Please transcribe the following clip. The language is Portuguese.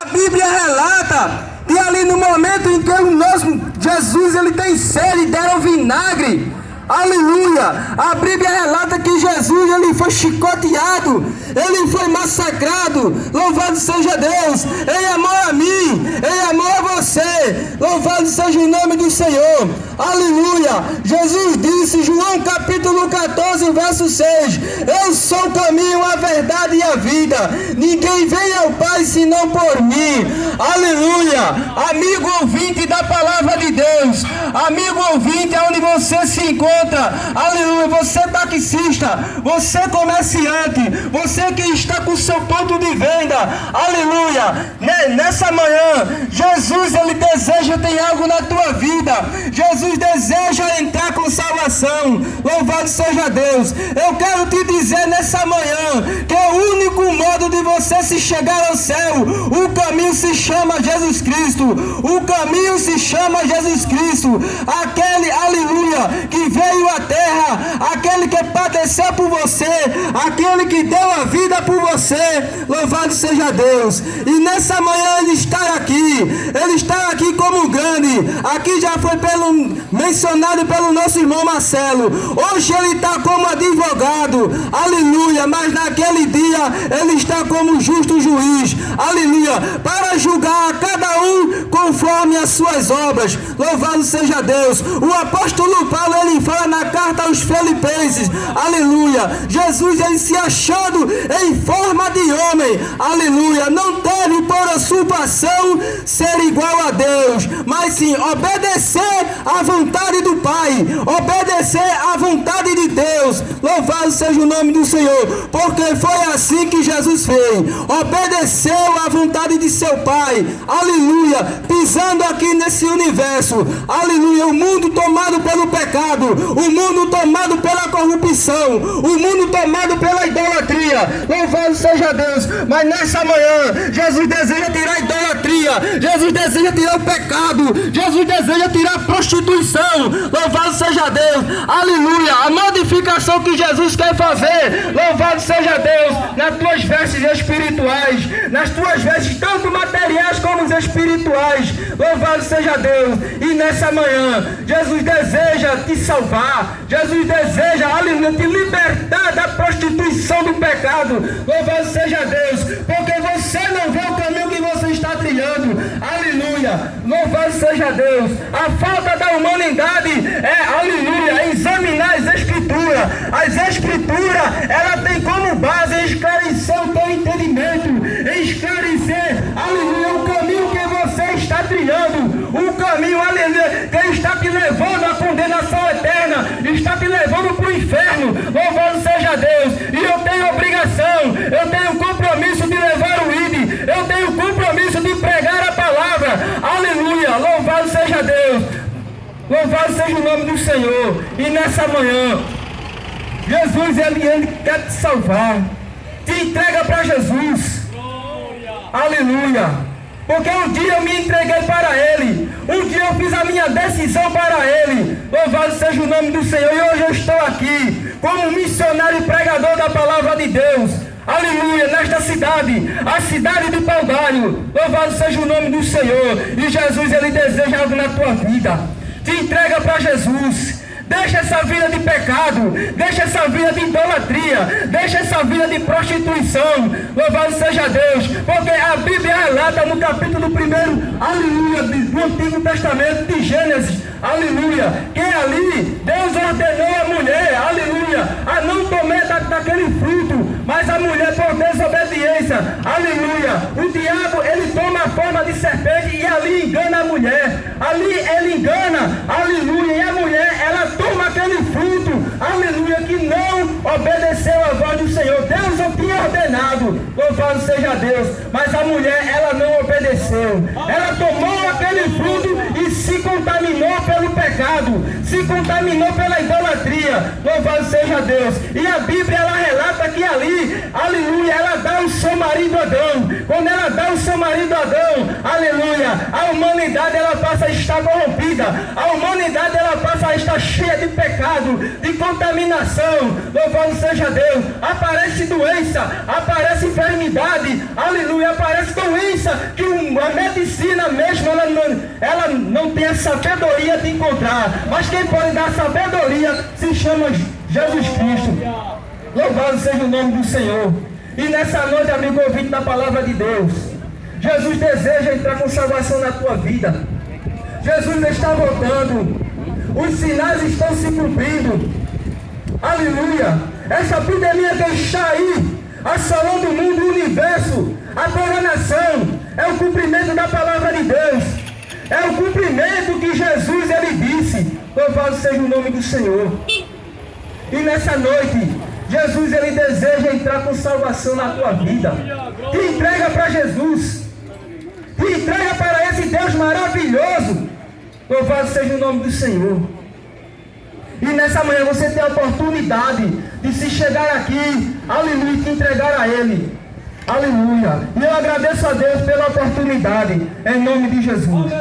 A Bíblia relata que ali no momento em que o nosso Jesus ele tem sede, deram vinagre. Aleluia! A Bíblia relata que Jesus ele foi chicoteado, ele foi massacrado. Louvado seja Deus, em amor a mim, em amor a você. Louvado seja o nome do Senhor. Aleluia! Jesus disse, João capítulo 14, verso 6: eu sou o caminho, a verdade e a vida. Ninguém vem ao Pai senão por mim. Aleluia! Amigo ouvinte da palavra de Deus, amigo ouvinte aonde você se encontra. Aleluia, você taxista, você comerciante, você que está com seu ponto de venda, aleluia, nessa manhã, Jesus ele deseja ter algo na tua vida, Jesus deseja entrar com salvação. Louvado seja Deus. Eu quero te dizer nessa manhã, que é o único modo de você se chegar ao céu, o caminho se chama Jesus Cristo, o caminho se chama Jesus Cristo, aquele, aleluia, que veio à terra, aquele que padeceu por você, aquele que deu a vida por você. Louvado seja Deus. E nessa manhã ele está aqui como grande. Aqui já foi mencionado pelo nosso irmão Marcelo. Hoje ele está como advogado, aleluia, mas naquele dia ele está como justo juiz, aleluia, para julgar a cada um conforme as suas obras. Louvado seja Deus. O apóstolo Paulo ele fala na carta aos Filipenses, aleluia, Jesus ele se achando em forma de homem, aleluia, não teve por usurpação ser igual a Deus, mas sim obedecer à vontade do Pai, obedecer à vontade de Deus. Louvado seja o nome do Senhor, porque foi assim que Jesus fez, obedeceu à vontade de seu Pai, aleluia, pisando aqui nesse universo, aleluia, o mundo tomado pelo pecado, o mundo tomado pela corrupção, o mundo tomado pela idolatria. Louvado seja Deus. Mas nessa manhã Jesus deseja tirar a idolatria, Jesus deseja tirar o pecado, Jesus deseja tirar a prostituição. Louvado seja Deus, aleluia. A modificação que Jesus quer fazer, louvado seja Deus, nas tuas vestes espirituais, nas tuas vestes tanto materiais como espirituais. Louvado seja Deus. E nessa manhã Jesus deseja te salvar, Jesus deseja, aleluia, te libertar da prostituição do pecado. Louvado seja Deus, porque você não vê o caminho que você está trilhando, aleluia. Louvado seja Deus. A falta da humanidade é, aleluia, examinar as escrituras. As escrituras, ela tem como base esclarecer o teu entendimento, esclarecer, aleluia, o caminho que você está trilhando, o caminho, aleluia, que está te levando à condenação eterna, está te levando para o inferno. Louvado seja Deus. E eu tenho obrigação, eu tenho compromisso de levar o ID, eu tenho compromisso de pregar a palavra, aleluia. Louvado seja Deus, louvado seja o nome do Senhor. E nessa manhã Jesus ele quer te salvar, te entrega para Jesus, aleluia. Porque um dia eu me entreguei para Ele, um dia eu fiz a minha decisão para Ele. Louvado seja o nome do Senhor. E hoje eu estou aqui como missionário e pregador da palavra de Deus, aleluia, nesta cidade, a cidade de Paudalho. Louvado seja o nome do Senhor. E Jesus ele deseja algo na tua vida. Te entrega para Jesus. Deixa essa vida de pecado, deixa essa vida de idolatria, deixa essa vida de prostituição. Louvado seja Deus, porque a Bíblia relata no capítulo 1, aleluia, do Antigo Testamento de Gênesis, aleluia, que ali Deus ordenou a mulher, aleluia, a não comer daquele fruto, mas a mulher por desobediência, aleluia, o diabo ele toma a forma de serpente e ali engana a mulher, ali ele engana, aleluia, e a mulher ela toma aquele fruto, aleluia, que não obedeceu a voz do Senhor. Deus o tinha ordenado, louvado seja Deus, mas a mulher ela não obedeceu, ela tomou aquele fruto e se contaminou pelo pecado, se contaminou pela idolatria. Louvado seja Deus. E a Bíblia ela relata que ali, aleluia, ela dá o seu marido Adão. Quando ela dá o seu marido Adão, aleluia, a humanidade ela passa a estar corrompida, a humanidade ela passa a estar cheia de pecado, de contaminação. Louvado seja Deus. Aparece doença, aparece enfermidade, aleluia, aparece doença que o medicina mesmo, ela não tem a sabedoria de encontrar. Mas quem pode dar sabedoria se chama Jesus Cristo. Louvado seja o nome do Senhor. E nessa noite, amigo ouvinte da palavra de Deus, Jesus deseja entrar com salvação na tua vida. Jesus está voltando. Os sinais estão se cumprindo. Aleluia. Essa epidemia que está aí, assolando o mundo, o universo, a toda a nação, é o cumprimento da palavra de Deus. É o cumprimento que Jesus ele disse. Louvado seja o nome do Senhor. E nessa noite, Jesus ele deseja entrar com salvação na tua vida. Te entrega para Jesus. Te entrega para esse Deus maravilhoso. Louvado seja o nome do Senhor. E nessa manhã você tem a oportunidade de se chegar aqui, aleluia, e te entregar a Ele. Aleluia. E eu agradeço a Deus pela oportunidade, em nome de Jesus.